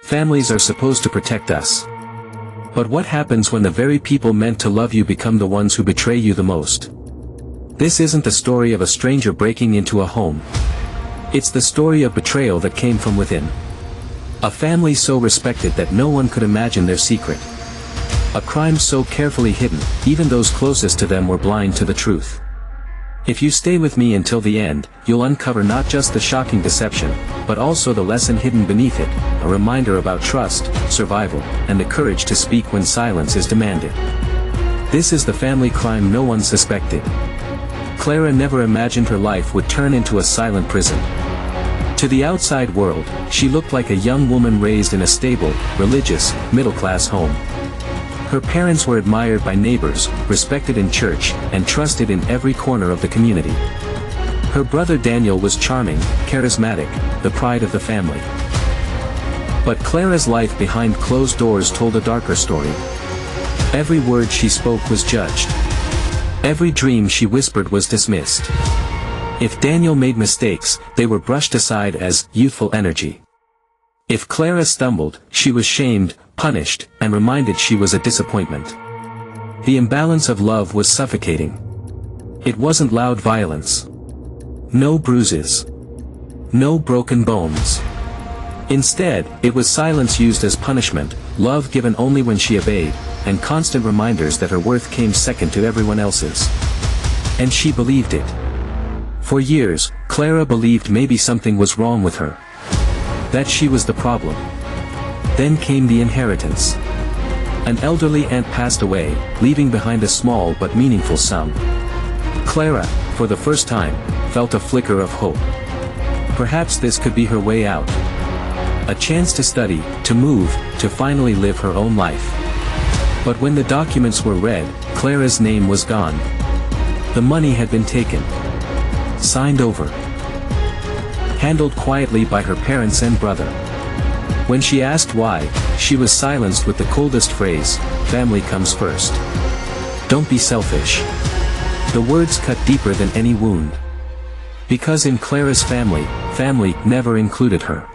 Families are supposed to protect us. But what happens when the very people meant to love you become the ones who betray you the most? This isn't the story of a stranger breaking into a home. It's the story of betrayal that came from within. A family so respected that no one could imagine their secret. A crime so carefully hidden, even those closest to them were blind to the truth. If you stay with me until the end, you'll uncover not just the shocking deception, but also the lesson hidden beneath it, a reminder about trust, survival, and the courage to speak when silence is demanded. This is the family crime no one suspected. Clara never imagined her life would turn into a silent prison. To the outside world, she looked like a young woman raised in a stable, religious, middle-class home. Her parents were admired by neighbors, respected in church, and trusted in every corner of the community. Her brother Daniel was charming, charismatic, the pride of the family. But Clara's life behind closed doors told a darker story. Every word she spoke was judged. Every dream she whispered was dismissed. If Daniel made mistakes, they were brushed aside as youthful energy. If Clara stumbled, she was shamed, punished, and reminded she was a disappointment. The imbalance of love was suffocating. It wasn't loud violence. No bruises. No broken bones. Instead, it was silence used as punishment, love given only when she obeyed, and constant reminders that her worth came second to everyone else's. And she believed it. For years, Clara believed maybe something was wrong with her. That she was the problem. Then came the inheritance. An elderly aunt passed away, leaving behind a small but meaningful sum. Clara, for the first time, felt a flicker of hope. Perhaps this could be her way out. A chance to study, to move, to finally live her own life. But when the documents were read, Clara's name was gone. The money had been taken. Signed over. Handled quietly by her parents and brother. When she asked why, she was silenced with the coldest phrase, "Family comes first. Don't be selfish." The words cut deeper than any wound. Because in Clara's family, family never included her.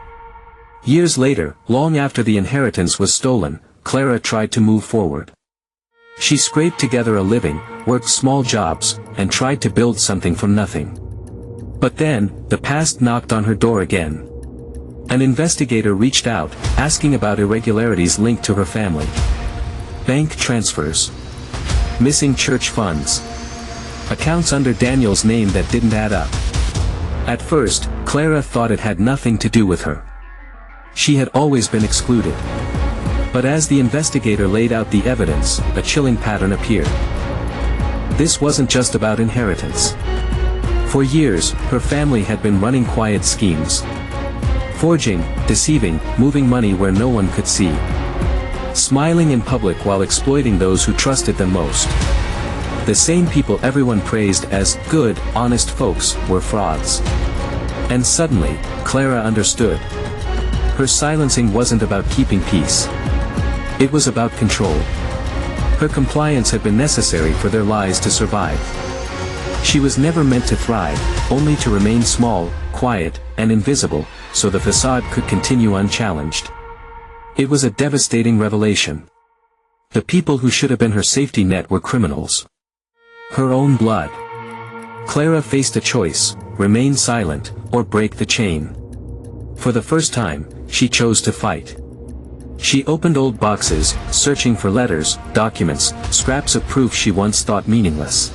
Years later, long after the inheritance was stolen, Clara tried to move forward. She scraped together a living, worked small jobs, and tried to build something from nothing. But then, the past knocked on her door again. An investigator reached out, asking about irregularities linked to her family. Bank transfers. Missing church funds. Accounts under Daniel's name that didn't add up. At first, Clara thought it had nothing to do with her. She had always been excluded. But as the investigator laid out the evidence, a chilling pattern appeared. This wasn't just about inheritance. For years, her family had been running quiet schemes. Forging, deceiving, moving money where no one could see. Smiling in public while exploiting those who trusted them most. The same people everyone praised as good, honest folks were frauds. And suddenly, Clara understood. Her silencing wasn't about keeping peace. It was about control. Her compliance had been necessary for their lies to survive. She was never meant to thrive, only to remain small, quiet, and invisible, so the facade could continue unchallenged. It was a devastating revelation. The people who should have been her safety net were criminals. Her own blood. Clara faced a choice: remain silent, or break the chain. For the first time, she chose to fight. She opened old boxes, searching for letters, documents, scraps of proof she once thought meaningless.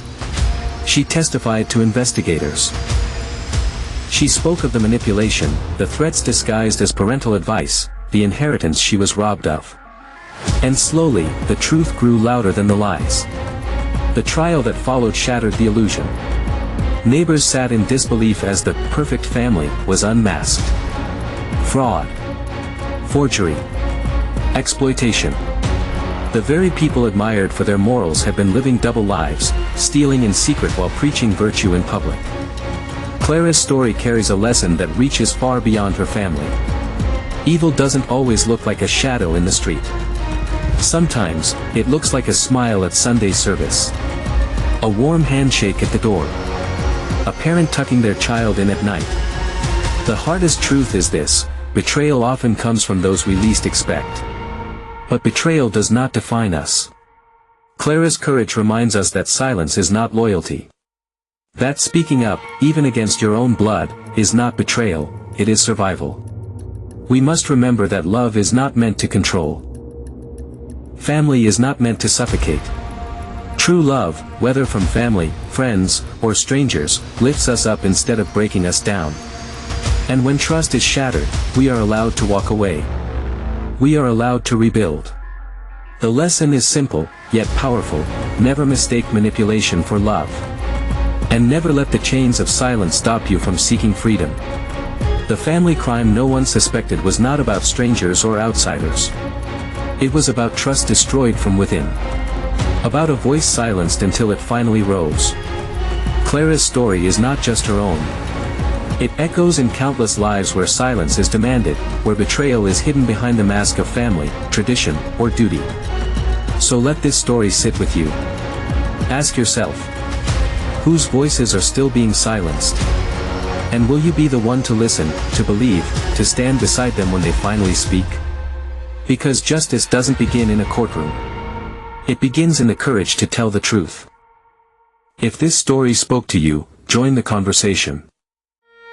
She testified to investigators. She spoke of the manipulation, the threats disguised as parental advice, the inheritance she was robbed of. And slowly, the truth grew louder than the lies. The trial that followed shattered the illusion. Neighbors sat in disbelief as the perfect family was unmasked. Fraud. Forgery. Exploitation. The very people admired for their morals had been living double lives, stealing in secret while preaching virtue in public. Clara's story carries a lesson that reaches far beyond her family. Evil doesn't always look like a shadow in the street. Sometimes, it looks like a smile at Sunday service. A warm handshake at the door. A parent tucking their child in at night. The hardest truth is this: betrayal often comes from those we least expect. But betrayal does not define us. Clara's courage reminds us that silence is not loyalty. That speaking up, even against your own blood, is not betrayal, it is survival. We must remember that love is not meant to control. Family is not meant to suffocate. True love, whether from family, friends, or strangers, lifts us up instead of breaking us down. And when trust is shattered, we are allowed to walk away. We are allowed to rebuild. The lesson is simple, yet powerful: never mistake manipulation for love. And never let the chains of silence stop you from seeking freedom. The family crime no one suspected was not about strangers or outsiders. It was about trust destroyed from within. About a voice silenced until it finally rose. Clara's story is not just her own. It echoes in countless lives where silence is demanded, where betrayal is hidden behind the mask of family, tradition, or duty. So let this story sit with you. Ask yourself, whose voices are still being silenced? And will you be the one to listen, to believe, to stand beside them when they finally speak? Because justice doesn't begin in a courtroom. It begins in the courage to tell the truth. If this story spoke to you, join the conversation.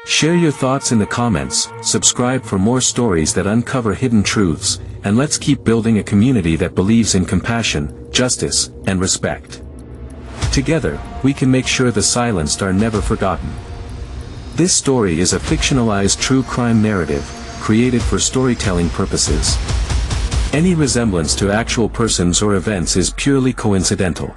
Share your thoughts in the comments, subscribe for more stories that uncover hidden truths, and let's keep building a community that believes in compassion, justice, and respect. Together, we can make sure the silenced are never forgotten. This story is a fictionalized true crime narrative, created for storytelling purposes. Any resemblance to actual persons or events is purely coincidental.